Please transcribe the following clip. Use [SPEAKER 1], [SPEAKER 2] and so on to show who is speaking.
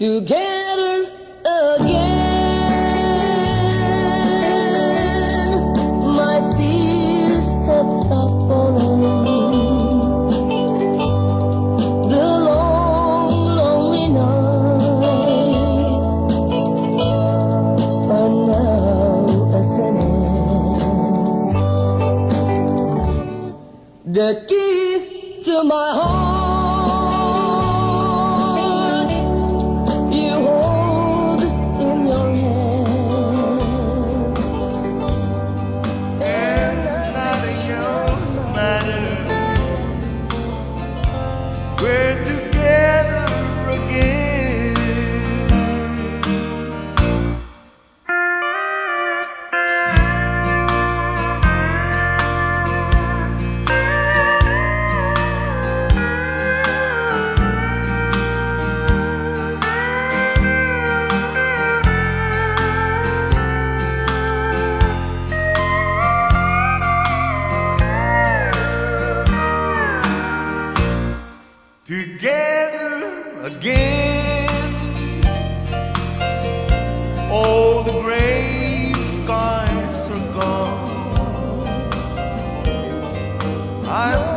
[SPEAKER 1] together again. My tears have stopped falling. The long, lonely nights are now at an end. The key to my heart you hold in your hand,
[SPEAKER 2] and nothing else matters. We're together again. Together again. All the gray skies are gone. I'm